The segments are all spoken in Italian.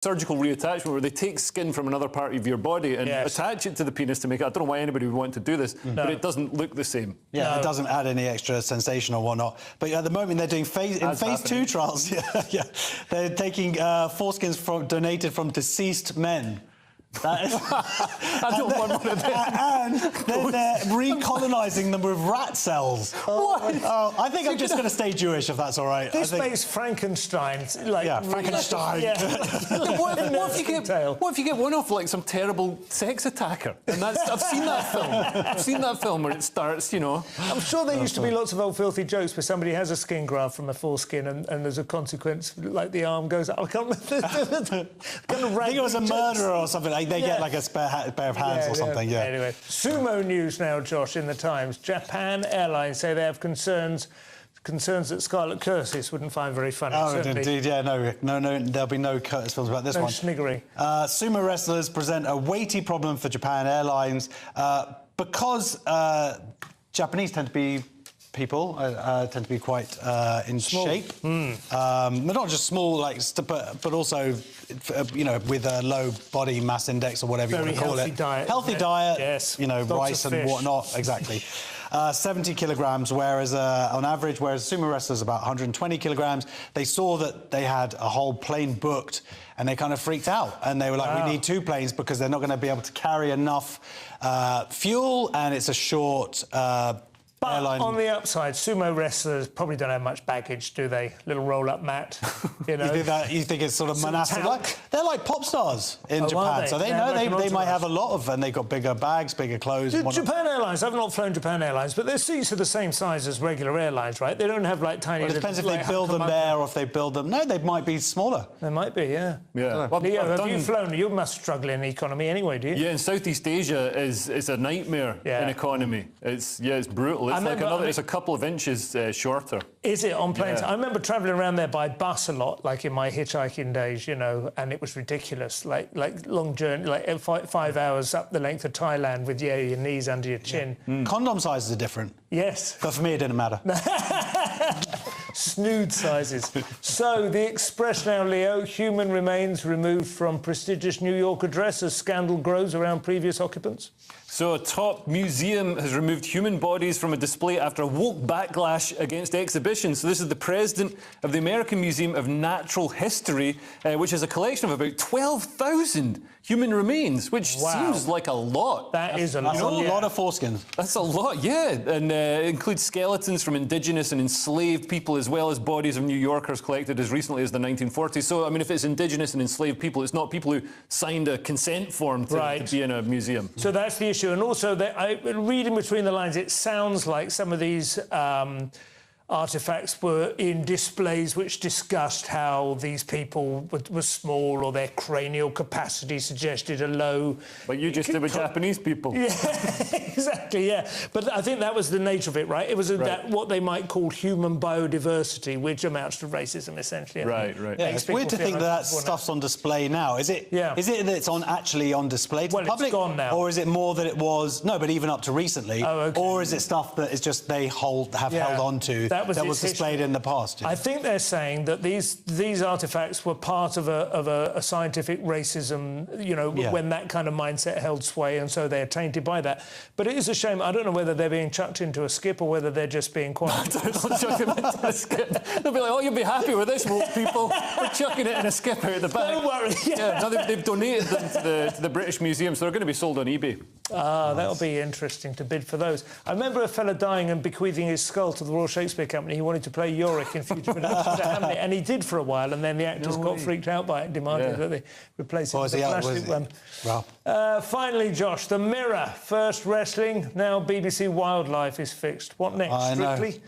surgical reattachment where they take skin from another part of your body and attach it to the penis to make it. I don't know why anybody would want to do this, but it doesn't look the same. Yeah, it doesn't add any extra sensation or whatnot. But at the moment, they're doing phase 2 trials. They're taking foreskins donated from deceased men. That is, I don't want one of them. And then they're recolonising them with rat cells. What? Oh, I think I'm just going to stay Jewish, if that's all right. This makes Frankenstein like... Yeah, Frankenstein. What if you get one off like some terrible sex attacker? And I've seen that film. I've seen that film where it starts, you know. I'm sure there used to be lots of old filthy jokes where somebody has a skin graft from a foreskin and there's a consequence, like the arm goes up. I can't remember. I think it was a murderer or something. They get like a spare pair of hands or something, Anyway, sumo news now, Josh, in the Times. Japan Airlines say they have concerns that Scarlet Curtis wouldn't find very funny. Oh, indeed, yeah, no, there'll be no Curtis films about this one. No sniggery. Sumo wrestlers present a weighty problem for Japan Airlines because Japanese tend to be tend to be quite in small shape. They're not just small, but also, you know, with a low body mass index or whatever you want to call it. Healthy diet. Yes. You know, rice and whatnot. Exactly. 70 kilograms, whereas on average, sumo wrestlers about 120 kilograms. They saw that they had a whole plane booked, and they kind of freaked out, and they were like, "We need 2 planes because they're not going to be able to carry enough fuel, and it's a short." But airline. On the upside, sumo wrestlers probably don't have much baggage, do they? Little roll-up mat, you know. You think it's sort of monastic? They're like pop stars in Japan, so they know they might have a lot of, and they've got bigger bags, bigger clothes. Japan Airlines, I've not flown Japan Airlines, but their seats are the same size as regular airlines, right? They don't have like tiny. Well, it depends if they build them there or if they build them. No, they might be smaller. They might be, yeah. Well, Leo, have you flown? You must struggle in economy anyway, do you? Yeah, in Southeast Asia it's a nightmare in economy. It's brutal. It's a couple of inches shorter. Is it on planes? I remember travelling around there by bus a lot, like in my hitchhiking days, you know, and it was ridiculous. Like long journey, like 5 hours up the length of Thailand with your knees under your chin. Condom sizes are different. Yes. But for me, it didn't matter. Snood sizes. So, the Express now, Leo. Human remains removed from prestigious New York address as scandal grows around previous occupants. So a top museum has removed human bodies from a display after a woke backlash against exhibitions. So this is the president of the American Museum of Natural History, which has a collection of about 12,000 human remains, which seems like a lot. That is a lot. That's a lot of foreskins. That's a lot, yeah. And it includes skeletons from indigenous and enslaved people, as well as bodies of New Yorkers collected as recently as the 1940s. So, I mean, if it's indigenous and enslaved people, it's not people who signed a consent form to be in a museum. So that's the issue. And also, reading between the lines, it sounds like some of these artefacts were in displays which discussed how these people were small, or their cranial capacity suggested a low... Like you just did with Japanese people. Yeah, exactly, yeah. But I think that was the nature of it, right? It was what they might call human biodiversity, which amounts to racism, essentially. Right. Yeah, it's weird to think that stuff's on display now. Is it that it's actually on display to the public? It's gone now. Or is it more that it was... No, but even up to recently. Oh, okay. Or is it stuff that is just they have held on to... That was displayed in the past. I think they're saying that these artefacts were part of a scientific racism, you know, when that kind of mindset held sway, and so they're tainted by that. But it is a shame. I don't know whether they're being chucked into a skip or whether they're just being quiet. Don't chuck them into a skip. They'll be like, "Oh, you'll be happy with this, woke people. We're chucking it in a skip out the back." Don't worry. No, they've donated them to the British Museum, so they're going to be sold on eBay. That'll be interesting to bid for those. I remember a fella dying and bequeathing his skull to the Royal Shakespeare Company. He wanted to play Yorick in future productions of Hamlet, and he did for a while, and then the actors got freaked out by it and demanded that they replace it with a plastic one. Wow. Finally, Josh, The Mirror. First wrestling, now BBC Wildlife is fixed. What next, Strictly?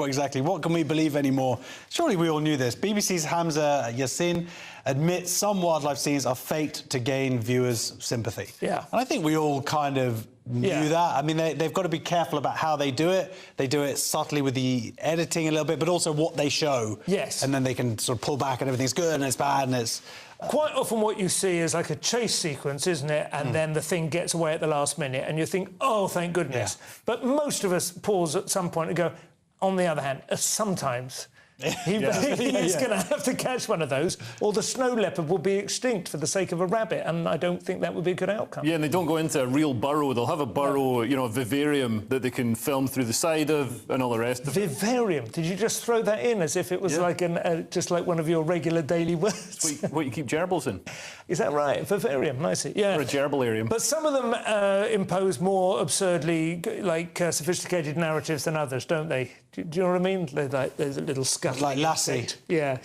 Exactly. What can we believe anymore? Surely we all knew this. BBC's Hamza Yassin admits some wildlife scenes are faked to gain viewers' sympathy. Yeah. And I think we all kind of knew that. I mean, they've got to be careful about how they do it. They do it subtly with the editing a little bit, but also what they show. Yes. And then they can sort of pull back and everything's good and it's bad and it's... Quite often what you see is like a chase sequence, isn't it? And then the thing gets away at the last minute and you think, oh, thank goodness. Yeah. But most of us pause at some point and go, on the other hand, sometimes He's going to have to catch one of those, or the snow leopard will be extinct for the sake of a rabbit, and I don't think that would be a good outcome. Yeah, and they don't go into a real burrow. They'll have a burrow, you know, a vivarium that they can film through the side of and all the rest of it. Vivarium? Did you just throw that in as if it was like just like one of your regular daily words? What you keep gerbils in. Is that right? Vivarium, nice. Yeah. Or a gerbilarium. But some of them impose more absurdly sophisticated narratives than others, don't they? Do you know what I mean? There's a little scuff. Like Lassie. Yeah.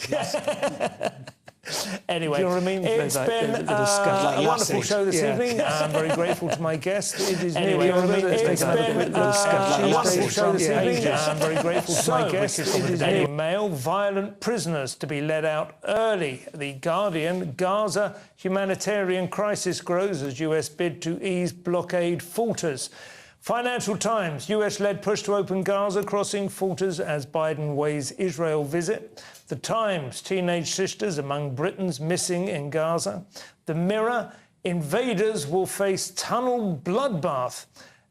Anyway, do you know what I mean? It's been a wonderful show this evening. I'm very grateful to my guest. It is nearly over. It's been a wonderful show this evening. I'm very grateful to my guest. It is nearly male violent prisoners to be let out early. The Guardian, Gaza humanitarian crisis grows as US bid to ease blockade falters. Financial Times, US-led push to open Gaza crossing falters as Biden weighs Israel visit. The Times, teenage sisters among Britons missing in Gaza. The Mirror, invaders will face tunnel bloodbath.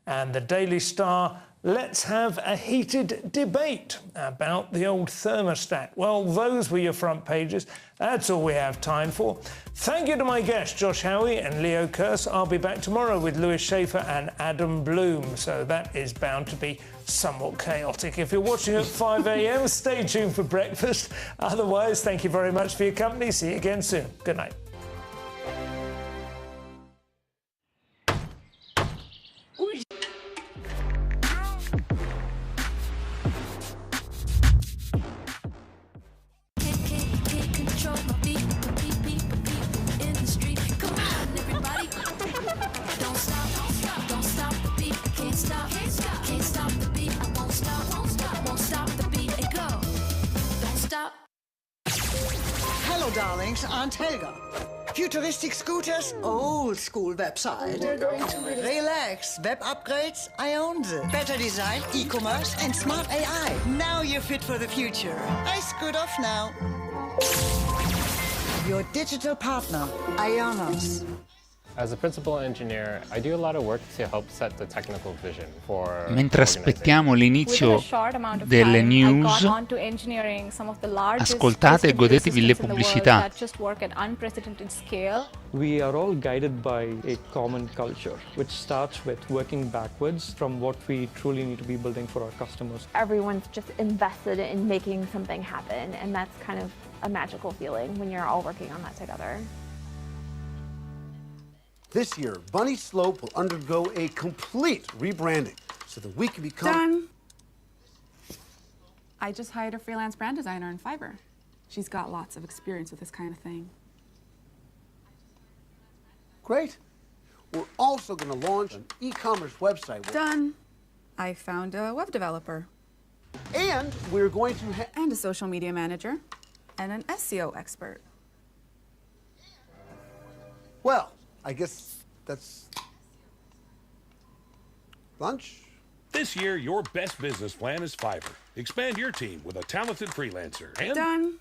And the Daily Star, let's have a heated debate about the old thermostat. Well, those were your front pages. That's all we have time for. Thank you to my guests, Josh Howie and Leo Kearse. I'll be back tomorrow with Lewis Schaefer and Adam Bloom, so that is bound to be somewhat chaotic. If you're watching at 5 a.m, stay tuned for breakfast. Otherwise, thank you very much for your company. See you again soon. Good night. Hello, darlings. Aunt Helga. Futuristic scooters, old school website. Relax. Web upgrades, I own them. Better design, e-commerce, and smart AI. Now you're fit for the future. I scoot off now. Your digital partner, Ionos. As a principal engineer, I do a lot of work to help set the technical vision for Mentre aspettiamo l'inizio delle news, ascoltate e godetevi le pubblicità. We are all guided by a common culture, which starts with working backwards from what we truly need to be building for our customers. Everyone's just invested in making something happen, and that's kind of a magical feeling when you're all working on that together. This year, Bunny Slope will undergo a complete rebranding so that we can become... Done. I just hired a freelance brand designer in Fiverr. She's got lots of experience with this kind of thing. Great. We're also going to launch an e-commerce website. Done. I found a web developer. And we're going to and a social media manager and an SEO expert. Well, I guess that's lunch. This year, your best business plan is Fiverr. Expand your team with a talented freelancer. And done.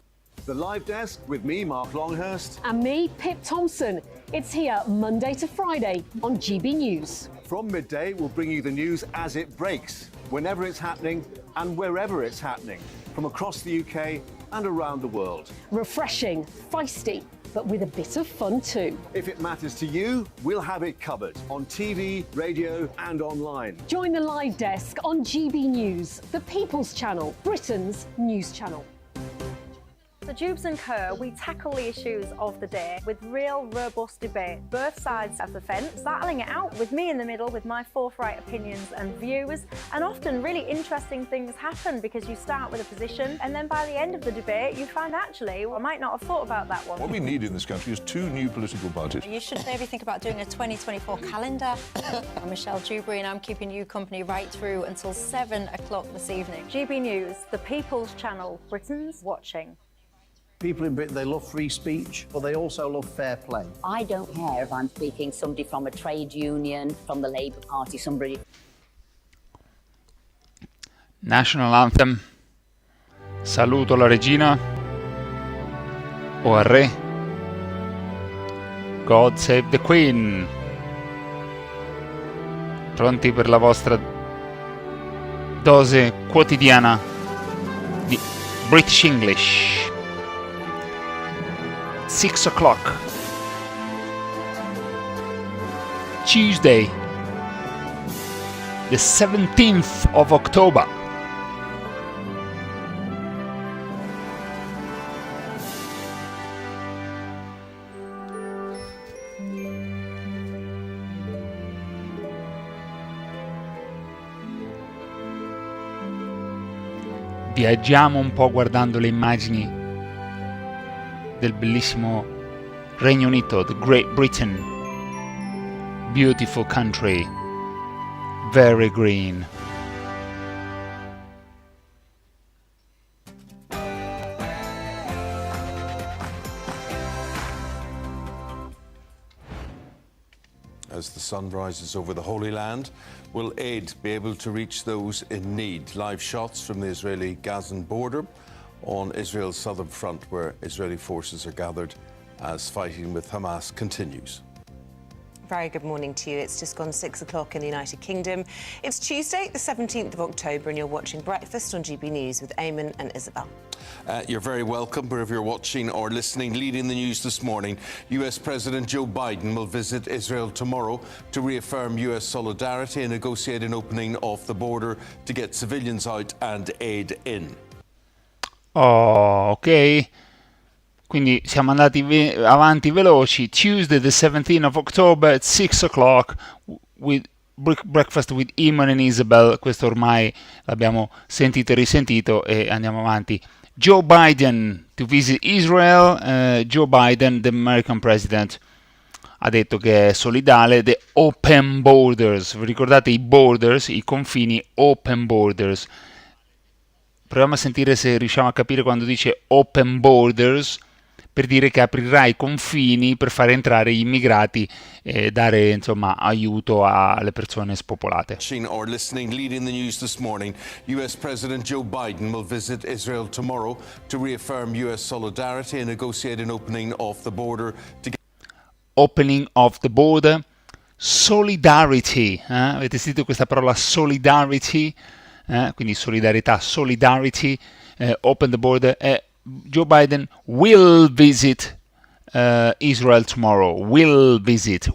The Live Desk with me, Mark Longhurst. And me, Pip Thompson. It's here Monday to Friday on GB News. From midday, we'll bring you the news as it breaks, whenever it's happening and wherever it's happening, from across the UK and around the world. Refreshing, feisty, but with a bit of fun too. If it matters to you, we'll have it covered on TV, radio and online. Join the Live Desk on GB News, the People's Channel, Britain's news channel. So Jubes and Kerr, we tackle the issues of the day with real robust debate, both sides of the fence, battling it out with me in the middle with my forthright opinions and views. And often really interesting things happen because you start with a position and then by the end of the debate you find actually, well, I might not have thought about that one. What we need in this country is 2 new political parties. You should maybe think about doing a 2024 calendar. I'm Michelle Dewberry and I'm keeping you company right through until 7 o'clock this evening. GB News, the People's Channel, Britain's watching. People in Britain, they love free speech, but they also love fair play. I don't care if I'm speaking somebody from a trade union, from the Labour Party, somebody... National Anthem. Saluto la regina. O al re. God save the Queen. Pronti per la vostra dose quotidiana di British English. 6 o'clock. Tuesday, the 17th of October. Viaggiamo un po' guardando le immagini del bellissimo Regno Unito, the Great Britain. Beautiful country, very green. As the sun rises over the Holy Land, will aid be able to reach those in need? Live shots from the Israeli-Gazan border on Israel's southern front, where Israeli forces are gathered as fighting with Hamas continues. Very good morning to you. It's just gone 6 o'clock in the United Kingdom. It's Tuesday, the 17th of October, and you're watching Breakfast on GB News with Eamon and Isabel. You're very welcome wherever you're watching or listening. Leading the news this morning, US President Joe Biden will visit Israel tomorrow to reaffirm US solidarity and negotiate an opening of the border to get civilians out and aid in. Oh, ok. Quindi siamo andati avanti veloci. Tuesday the 17th of October at 6 o'clock with Breakfast with Eamon and Isabel. Questo ormai l'abbiamo sentito e risentito e andiamo avanti. Joe Biden to visit Israel. Joe Biden, the American president, ha detto che è solidale. The open borders. Vi ricordate i borders, i confini, open borders. Proviamo a sentire se riusciamo a capire quando dice open borders, per dire che aprirà i confini per fare entrare gli immigrati e dare insomma aiuto alle persone spopolate. Or listening, leading the news this morning, US President Joe Biden will visit Israel tomorrow to reaffirm US solidarity and negotiate an opening of the border to get... Opening of the border, solidarity, avete sentito questa parola solidarity? Quindi solidarietà, solidarity, open the border. Joe Biden will visit Israel tomorrow. Will visit.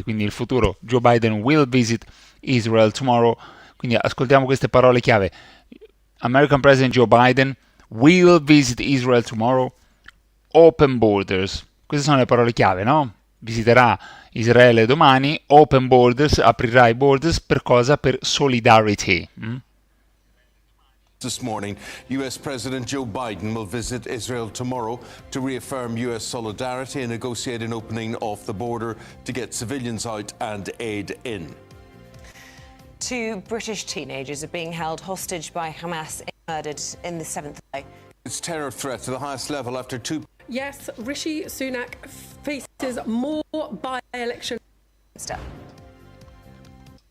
Quindi il futuro, Joe Biden will visit Israel tomorrow. Quindi ascoltiamo queste parole chiave. American President Joe Biden will visit Israel tomorrow. Open borders. Queste sono le parole chiave, no? Visiterà Israele domani. Open borders, aprirà i borders per cosa? Per solidarity. This morning, US President Joe Biden will visit Israel tomorrow to reaffirm US solidarity and negotiate an opening of the border to get civilians out and aid in. 2 British teenagers are being held hostage by Hamas and murdered in the 7th day. It's terror threat to the highest level after 2... Yes, Rishi Sunak faces more by-election.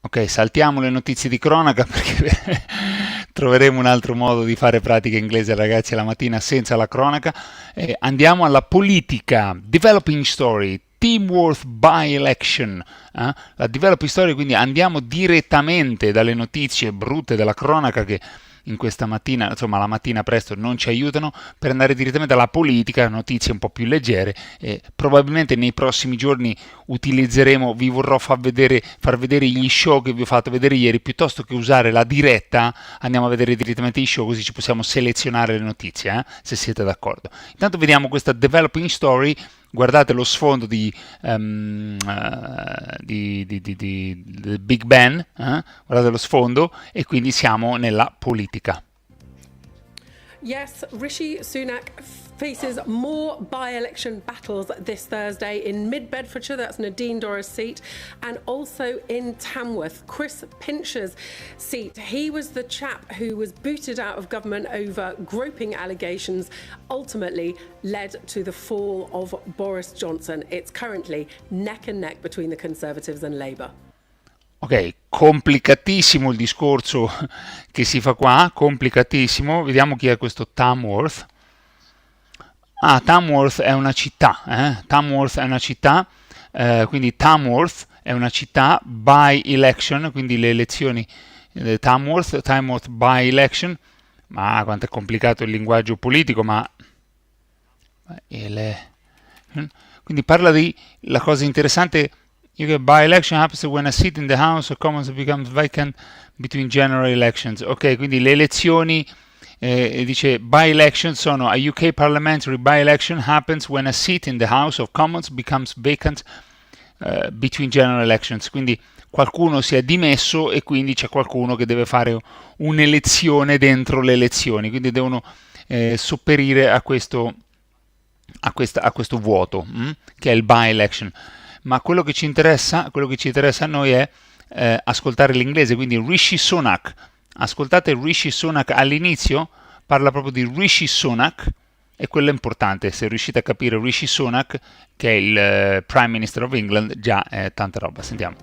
Ok, saltiamo le notizie di cronaca perché troveremo un altro modo di fare pratica inglese, ragazzi, la mattina senza la cronaca. Andiamo alla politica. Developing story. Teamworth by-election. La developing story, quindi andiamo direttamente dalle notizie brutte della cronaca che in questa mattina, insomma la mattina presto non ci aiutano, per andare direttamente alla politica, notizie un po' più leggere. Probabilmente nei prossimi giorni utilizzeremo, vi vorrò far vedere gli show che vi ho fatto vedere ieri, piuttosto che usare la diretta andiamo a vedere direttamente i show, così ci possiamo selezionare le notizie, se siete d'accordo. Intanto vediamo questa developing story. Guardate lo sfondo di Big Ben, guardate lo sfondo, e quindi siamo nella politica. Yes, Rishi Sunak faces more by-election battles this Thursday in Mid-Bedfordshire, that's Nadine Dorah's seat, and also in Tamworth, Chris Pincher's seat. He was the chap who was booted out of government over groping allegations, ultimately led to the fall of Boris Johnson. It's currently neck and neck between the Conservatives and Labour. Ok, complicatissimo il discorso che si fa qua, complicatissimo. Vediamo chi è questo Tamworth. Tamworth è una città, Tamworth è una città, quindi Tamworth è una città, by election, quindi le elezioni, Tamworth by election, Ma quanto è complicato il linguaggio politico, ma quindi parla di la cosa interessante. By-election happens when a seat in the House of Commons becomes vacant between general elections. Ok, quindi le elezioni, dice by-election sono a UK parliamentary by-election happens when a seat in the House of Commons becomes vacant between general elections. Quindi qualcuno si è dimesso e quindi c'è qualcuno che deve fare un'elezione dentro le elezioni, quindi devono sopperire a questo vuoto, che è il by-election. Ma quello che ci interessa a noi è ascoltare l'inglese, quindi Rishi Sunak. Ascoltate Rishi Sunak all'inizio, parla proprio di Rishi Sunak, e quello è importante. Se riuscite a capire Rishi Sunak, che è il Prime Minister of England, già è tanta roba. Sentiamo.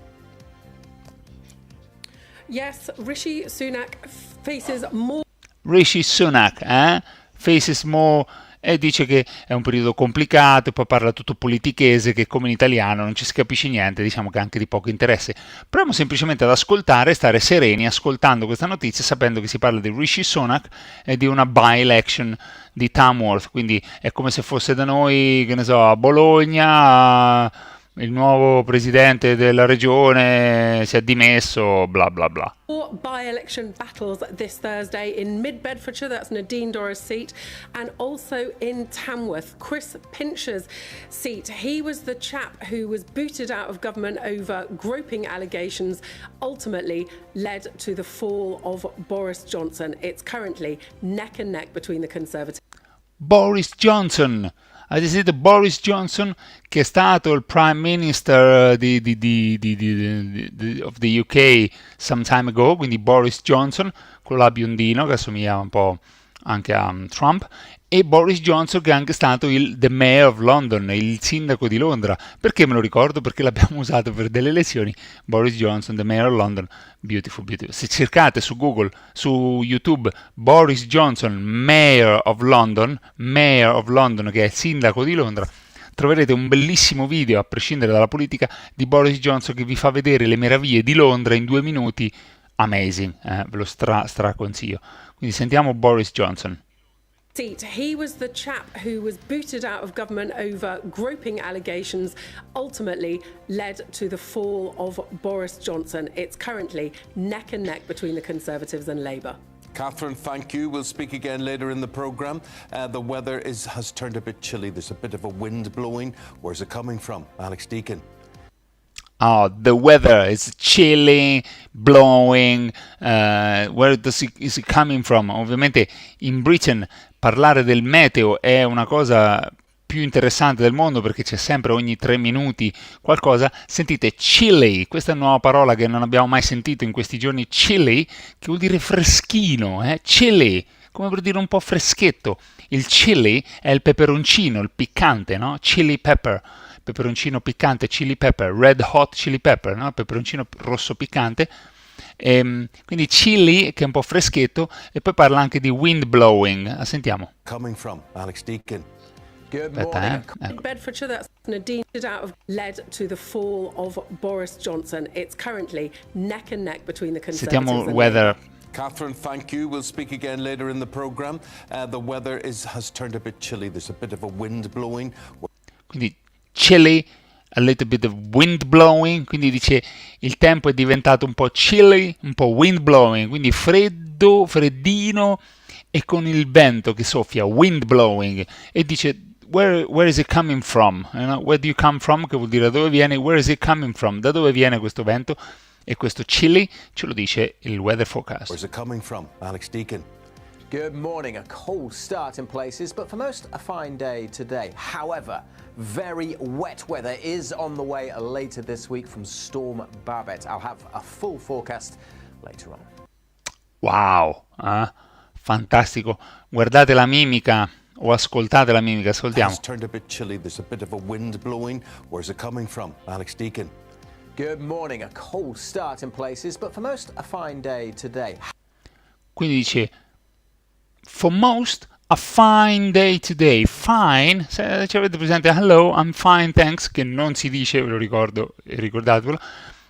Yes, Rishi Sunak faces more. Rishi Sunak, faces more, e dice che è un periodo complicato, e poi parla tutto politichese, che come in italiano non ci si capisce niente, diciamo che è anche di poco interesse. Proviamo semplicemente ad ascoltare, stare sereni ascoltando questa notizia, sapendo che si parla di Rishi Sunak e di una by-election di Tamworth, quindi è come se fosse da noi, che ne so, a Bologna, il nuovo presidente della regione si è dimesso, bla bla bla. Four by-election battles this Thursday in Mid-Bedfordshire, that's Nadine Dorah's seat, and also in Tamworth, Chris Pincher's seat. He was the chap who was booted out of government over groping allegations, ultimately led to the fall of Boris Johnson. It's currently neck and neck between the Conservatives. Boris Johnson. Avete sentito Boris Johnson, che è stato il Prime Minister of the UK some time ago, quindi Boris Johnson, quello là biondino che assomiglia un po' anche a Trump, e Boris Johnson che è anche stato the Mayor of London, il sindaco di Londra. Perché me lo ricordo? Perché l'abbiamo usato per delle elezioni. Boris Johnson, the Mayor of London, beautiful, beautiful. Se cercate su Google, su YouTube, Boris Johnson, Mayor of London, che è il sindaco di Londra, troverete un bellissimo video, a prescindere dalla politica, di Boris Johnson che vi fa vedere le meraviglie di Londra in 2 minuti. Amazing, ve lo straconsiglio. Quindi sentiamo Boris Johnson. He was the chap who was booted out of government over groping allegations, ultimately led to the fall of Boris Johnson. It's currently neck and neck between the Conservatives and Labour. Catherine, thank you. We'll speak again later in the programme. The weather has turned a bit chilly. There's a bit of a wind blowing. Where's it coming from? Alex Deakin. Oh, the weather is chilly, blowing. Where is it coming from? Ovviamente in Britain parlare del meteo è una cosa più interessante del mondo, perché c'è sempre ogni 3 minuti qualcosa. Sentite chilly, questa è una nuova parola che non abbiamo mai sentito in questi giorni. Chilly, che vuol dire freschino, chilly, come per dire un po' freschetto. Il chili è il peperoncino, il piccante, no? Chili pepper. Peperoncino piccante, chili pepper, red hot chili pepper, no? Peperoncino rosso piccante. Quindi chili, che è un po' freschetto, e poi parla anche di wind blowing. Sentiamo. Coming from Alex Deakin. Good morning. In Bedfordshire, that's Nadine out of led to the fall of Boris Johnson. It's currently neck and neck between the Conservatives. Sentiamo il weather. Catherine, thank you. We'll speak again later in the programme. The weather has turned a bit chilly. There's a bit of a wind blowing. Quindi chilly, a little bit of wind blowing, quindi dice il tempo è diventato un po' chilly, un po' wind blowing, quindi freddo, freddino e con il vento che soffia, wind blowing, e dice where is it coming from? Where do you come from? Che vuol dire da dove viene, where is it coming from? Da dove viene questo vento? E questo chilly ce lo dice il weather forecast. Where's it coming from? Alex Deakin. Good morning. A cold start in places, but for most a fine day today. However, very wet weather is on the way later this week from Storm Babette. I'll have a full forecast later on. Wow, fantastico. Guardate la mimica o ascoltate la mimica, ascoltiamo. It's turned a bit chilly. There's a bit of a wind blowing. Where's it coming from? Alex Deakin. Good morning. A cold start in places, but for most a fine day today. Quindi dice for most a fine day today. Fine, se avete presente hello, I'm fine, thanks, che non si dice, ve lo ricordo, ricordatevelo,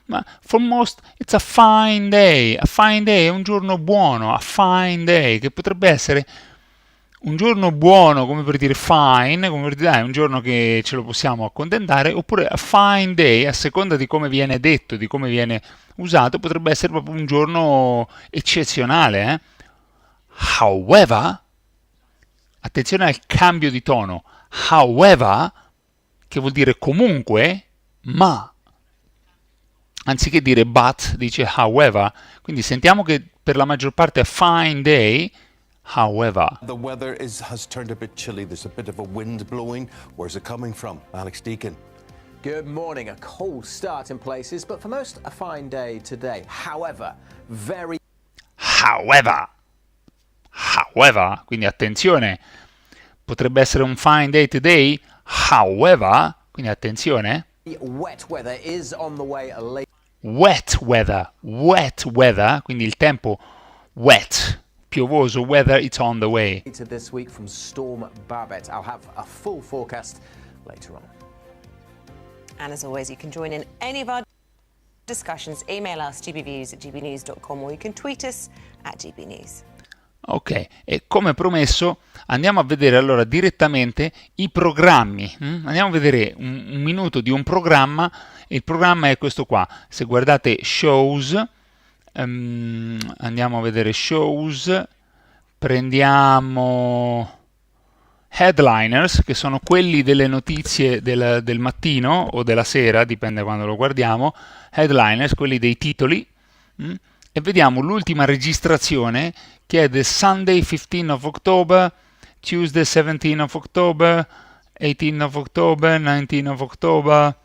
ma for most it's a fine day. A fine day è un giorno buono, a fine day, che potrebbe essere un giorno buono, come per dire fine, come per dire un giorno che ce lo possiamo accontentare, oppure a fine day, a seconda di come viene detto, di come viene usato, potrebbe essere proprio un giorno eccezionale. However, attenzione al cambio di tono, however, che vuol dire comunque, ma, anziché dire but, dice however, quindi sentiamo che per la maggior parte è fine day. However, the weather has turned a bit chilly. There's a bit of a wind blowing. Where's it coming from? Alex Deacon. Good morning. A cold start in places, but for most, a fine day today. However, however, quindi attenzione, potrebbe essere un fine day today, however, quindi attenzione. Wet weather is on the way late. Wet weather, quindi il tempo wet, piovoso, weather, it's on the way. This week from Storm Babette. I'll have a full forecast later on. And as always, you can join in any of our discussions. Email us gbviews@gbnews.com or you can tweet us @gbnews. Ok, e come promesso andiamo a vedere allora direttamente i programmi. Andiamo a vedere un minuto di un programma. Il programma è questo qua. Se guardate shows, andiamo a vedere shows, prendiamo headliners, che sono quelli delle notizie del mattino o della sera, dipende quando lo guardiamo, headliners, quelli dei titoli, e vediamo l'ultima registrazione che è the Sunday 15 of October, Tuesday 17 of October, 18 of October, 19 of October.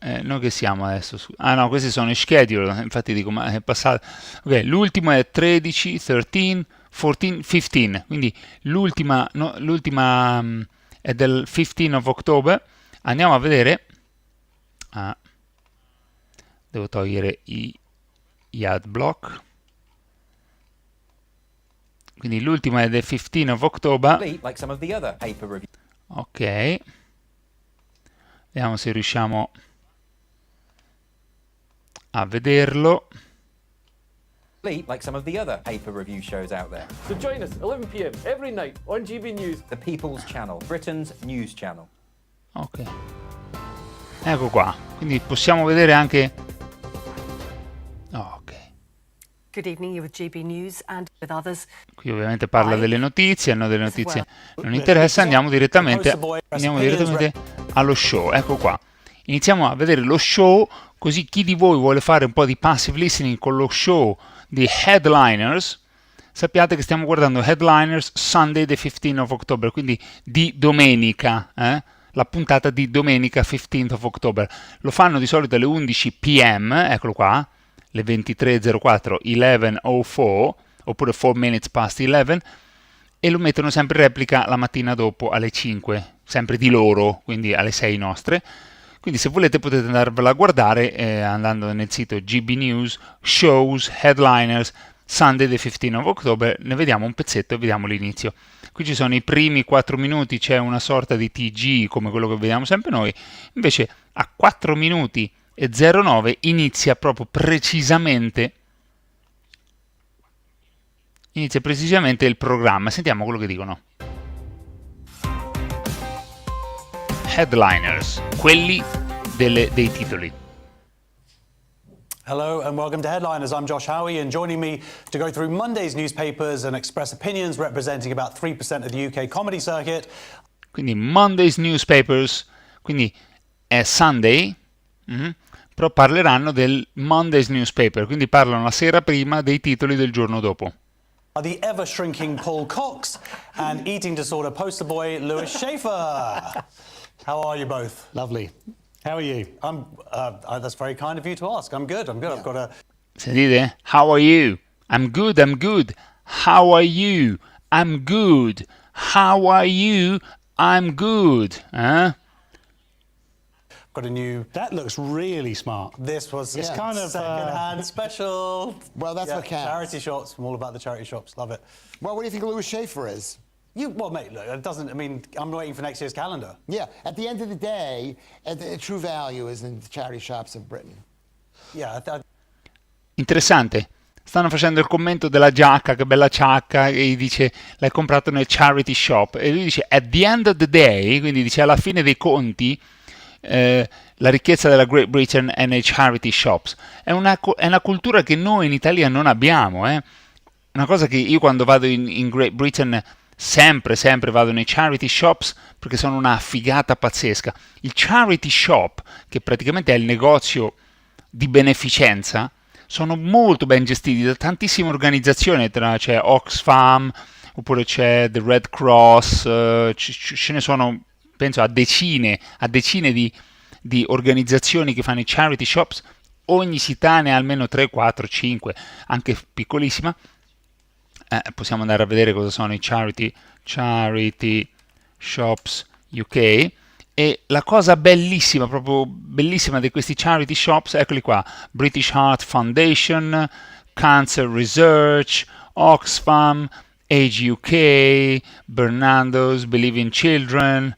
Noi che siamo adesso? Ah no, questi sono i schedule, infatti dico, ma è passato. Ok, l'ultimo è 13, 13, 14, 15, quindi l'ultima è del 15 of October. Andiamo a vedere. Devo togliere gli ad block. Quindi l'ultimo è del 15 of October. Ok. Vediamo se riusciamo a vederlo. Like some of the other paper review shows out there. So join us 11 p.m. every night on GB News, the People's Channel, Britain's news channel. Ok. Ecco qua. Quindi possiamo vedere anche. Ok. Good evening, you're with GB News and with others. Qui ovviamente parla delle notizie, a noi delle notizie non interessa, andiamo direttamente allo show. Ecco qua. Iniziamo a vedere lo show, così chi di voi vuole fare un po' di passive listening con lo show di Headliners, sappiate che stiamo guardando Headliners Sunday the 15th of October, quindi di domenica, la puntata di domenica 15th of October. Lo fanno di solito alle 11 p.m., eccolo qua, le 23.04, 11.04, oppure 4 minutes past 11, e lo mettono sempre in replica la mattina dopo alle 5, sempre di loro, quindi alle 6 nostre. Quindi se volete potete andarvela a guardare andando nel sito GB News, Shows, Headliners, Sunday the 15th of October, ne vediamo un pezzetto e vediamo l'inizio. Qui ci sono i primi 4 minuti, c'è una sorta di TG come quello che vediamo sempre noi, invece a 4 minuti e 09 inizia proprio precisamente il programma. Sentiamo quello che dicono. Headliners, quelli dei titoli. Hello and welcome to Headliners. I'm Josh Howie, and joining me to go through Monday's newspapers and express opinions representing about 3% of the UK comedy circuit. Quindi Monday's newspapers, quindi è Sunday, però parleranno del Monday's newspaper, quindi parlano la sera prima dei titoli del giorno dopo. The ever-shrinking Paul Cox and eating disorder poster boy Lewis Schaefer. How are you both? Lovely. How are you? That's very kind of you to ask. I'm good. Yeah. I've got a... Sentite? How are you? I'm good. How are you? I'm good. How are you? I'm good. Got a new... That looks really smart. This was it's kind of second-hand special. Well, that's what counts. Charity shops. I'm all about the charity shops. Love it. Well, what do you think Lewis Schaefer is? Well, mate, look, it doesn't... I mean, I'm waiting for next year's calendar. Yeah, at the end of the day, the true value is in the charity shops of Britain. Interessante. Stanno facendo il commento della giacca, che bella giacca, e gli dice l'hai comprato nel charity shop, e lui dice at the end of the day, quindi dice alla fine dei conti, la ricchezza della Great Britain è nei charity shops. È una cultura che noi in Italia non abbiamo, Una cosa che io quando vado in Great Britain sempre vado nei charity shops perché sono una figata pazzesca. Il charity shop, che praticamente è il negozio di beneficenza, sono molto ben gestiti da tantissime organizzazioni, c'è Oxfam, oppure c'è The Red Cross, ce ne sono penso a decine di organizzazioni che fanno i charity shops. Ogni città ne ha almeno 3, 4, 5, anche piccolissima. Possiamo andare a vedere cosa sono i charity shops UK. E la cosa bellissima, proprio bellissima di questi charity shops, eccoli qua: British Heart Foundation, Cancer Research, Oxfam, Age UK, Bernardo's, Believe in Children.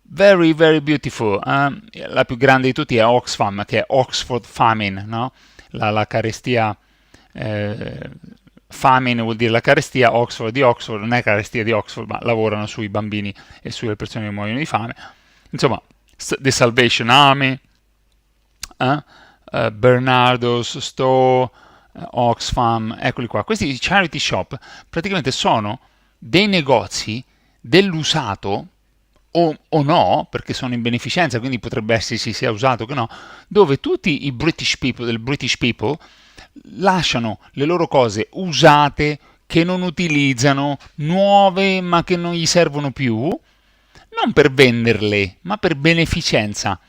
Very, very beautiful. La più grande di tutti è Oxfam, che è Oxford Famine, no? La carestia... famine vuol dire la carestia, Oxford di Oxford, non è carestia di Oxford, ma lavorano sui bambini e sulle persone che muoiono di fame. Insomma, The Salvation Army, Bernardo's, Stowe, Oxfam, eccoli qua. Questi charity shop praticamente sono dei negozi dell'usato, o no, perché sono in beneficenza, quindi potrebbe esserci sia usato che no, dove tutti i British people lasciano le loro cose usate, che non utilizzano, nuove ma che non gli servono più, non per venderle, ma per beneficenza.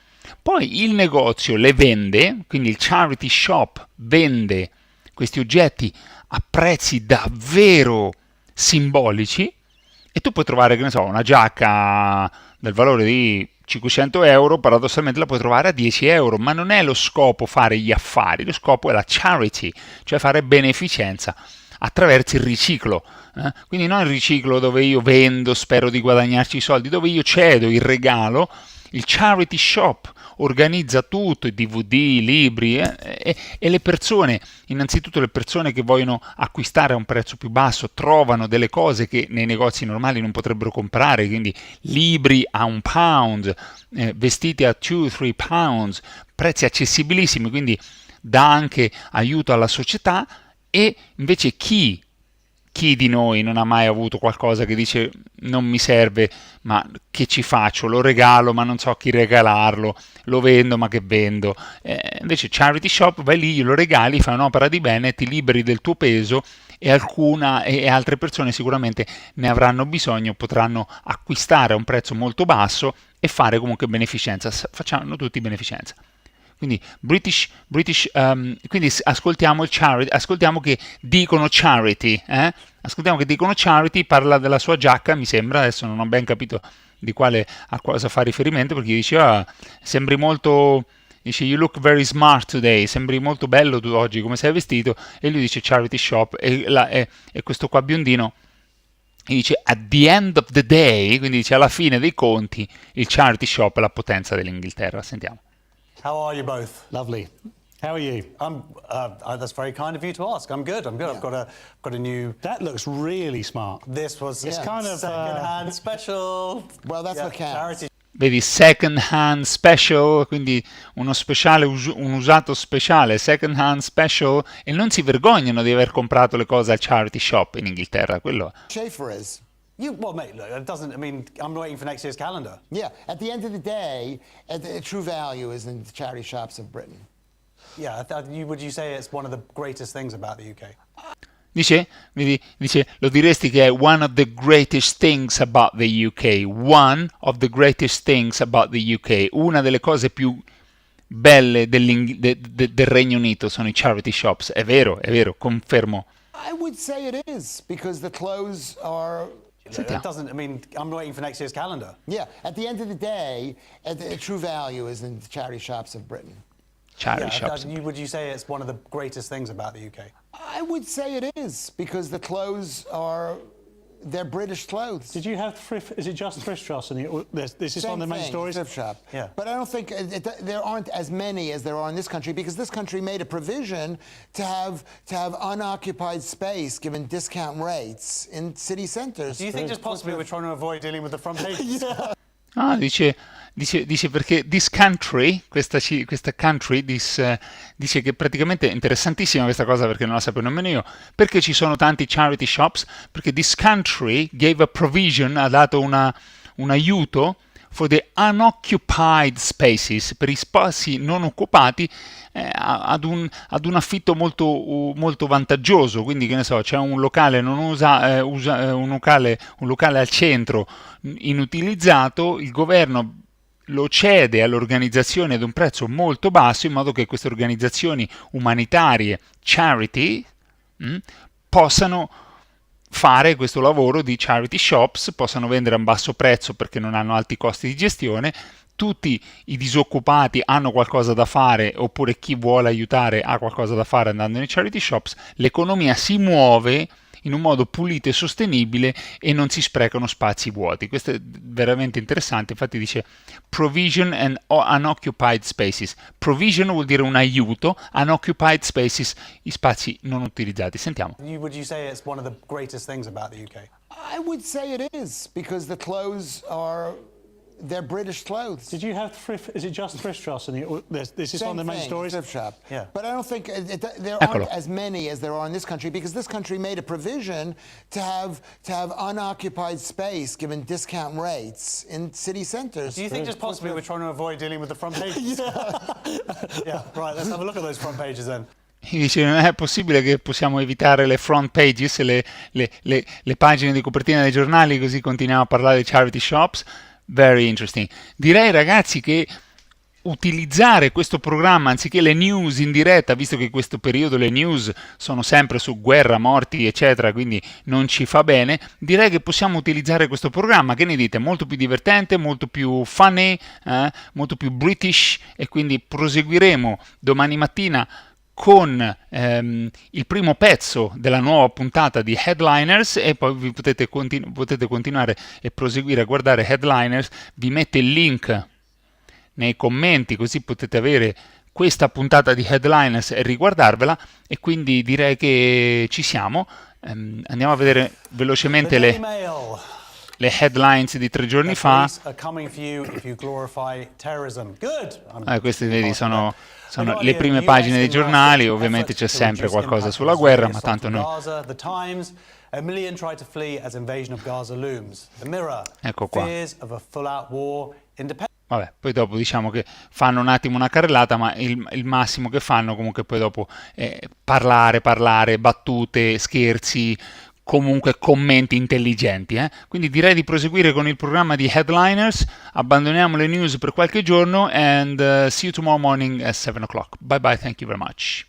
Poi il negozio le vende, quindi il charity shop vende questi oggetti a prezzi davvero simbolici, e tu puoi trovare, che ne so, una giacca del valore di 500 euro, paradossalmente la puoi trovare a 10 euro, ma non è lo scopo fare gli affari, lo scopo è la charity, cioè fare beneficenza attraverso il riciclo. Quindi non il riciclo dove io vendo, spero di guadagnarci i soldi, dove io cedo il regalo. Il charity shop organizza tutto, i DVD, i libri, e le persone, innanzitutto le persone che vogliono acquistare a un prezzo più basso, trovano delle cose che nei negozi normali non potrebbero comprare, quindi libri a £1, vestiti a 2-3 pounds, prezzi accessibilissimi, quindi dà anche aiuto alla società. E invece chi di noi non ha mai avuto qualcosa che dice non mi serve, ma che ci faccio? Lo regalo ma non so a chi regalarlo, lo vendo ma che vendo? Invece charity shop, vai lì, lo regali, fai un'opera di bene, ti liberi del tuo peso, e altre persone sicuramente ne avranno bisogno, potranno acquistare a un prezzo molto basso e fare comunque beneficenza. Facciamo tutti beneficenza. Quindi quindi ascoltiamo che dicono charity, ascoltiamo che dicono charity, parla della sua giacca, mi sembra, adesso non ho ben capito a cosa fa riferimento, perché dice sembri molto, dice you look very smart today, sembri molto bello tu oggi, come sei vestito, e lui dice charity shop, e questo qua biondino gli dice at the end of the day, quindi dice alla fine dei conti il charity shop è la potenza dell'Inghilterra. Sentiamo. How are you both? Lovely. How are you? That's very kind of you to ask. I'm good. Yeah. I've got a new. That looks really smart. This was kind of second-hand special. Well, that's what counts. Charity. Vedi, second hand special, quindi uno speciale, un usato speciale, second hand special, e non si vergognano di aver comprato le cose al charity shop in Inghilterra. Quello. Schaefer is. Well, mate, look, it doesn't. I mean, I'm waiting for next year's calendar. Yeah, at the end of the day, the true value is in the charity shops of Britain. Yeah, would you say it's one of the greatest things about the UK? Dice, lo diresti che è one of the greatest things about the UK. One of the greatest things about the UK. Una delle cose più belle del Regno Unito sono i charity shops. È vero, confermo. I would say it is, because the clothes are. It doesn't. I mean, I'm waiting for next year's calendar. Yeah, at the end of the day, the true value is in the charity shops of Britain. Charity shops. Would you say it's one of the greatest things about the UK? I would say it is, because the clothes are they're British clothes. Did you have thrift? Is it just thrift shops? This is one of the main stories. Thrift shop. Yeah. But I don't think there aren't as many as there are in this country, because this country made a provision to have unoccupied space given discount rates in city centers. Do you think just possibly we're trying to avoid dealing with the front pages? Yeah. Ah, dice perché this country, questa country, dice che praticamente è interessantissima questa cosa perché non la sapevo nemmeno io, perché ci sono tanti charity shops, perché this country gave a provision, ha dato un aiuto for the unoccupied spaces, per gli spazi non occupati, ad un affitto molto vantaggioso. Quindi, che ne so, c'è un locale un locale al centro inutilizzato, il governo lo cede all'organizzazione ad un prezzo molto basso, in modo che queste organizzazioni umanitarie, charity, possano fare questo lavoro di charity shops, possano vendere a basso prezzo perché non hanno alti costi di gestione, tutti i disoccupati hanno qualcosa da fare, oppure chi vuole aiutare ha qualcosa da fare andando nei charity shops, l'economia si muove in un modo pulito e sostenibile e non si sprecano spazi vuoti. Questo è veramente interessante, infatti dice provision and unoccupied spaces. Provision vuol dire un aiuto, unoccupied spaces, gli spazi non utilizzati. Sentiamo. Would you say it's one of the greatest things about the UK? I would say it is, because the clothes they're British clothes. Did you have thrift? Is it just thrift shops? This is one of the main stories. Thrift shop. Yeah. But I don't think there aren't as many as there are in this country, because this country made a provision to have unoccupied space given discount rates in city centers. Do you think just possibly we're trying to avoid dealing with the front pages? Yeah. Right. Let's have a look at those front pages then. Dice, non è possibile che possiamo evitare le front pages, le pagine di copertina dei giornali, così continuiamo a parlare di charity shops. Very interesting. Direi, ragazzi, che utilizzare questo programma anziché le news in diretta, visto che in questo periodo le news sono sempre su guerra, morti, eccetera, quindi non ci fa bene, direi che possiamo utilizzare questo programma. Che ne dite? Molto più divertente, molto più funny, molto più British, e quindi proseguiremo domani mattina con il primo pezzo della nuova puntata di Headliners, e poi vi potete continuare e proseguire a guardare Headliners. Vi metto il link nei commenti, così potete avere questa puntata di Headliners e riguardarvela. E quindi direi che ci siamo. Andiamo a vedere velocemente le headlines di 3 giorni fa. Queste vedi sono le prime pagine dei giornali. Ovviamente c'è sempre qualcosa sulla guerra, ma tanto no. Ecco qua. Vabbè, poi dopo diciamo che fanno un attimo una carrellata, ma il massimo che fanno comunque poi dopo è parlare, battute, scherzi, comunque commenti intelligenti. Quindi direi di proseguire con il programma di Headliners. Abbandoniamo le news per qualche giorno, and see you tomorrow morning at 7 o'clock. Bye bye, thank you very much.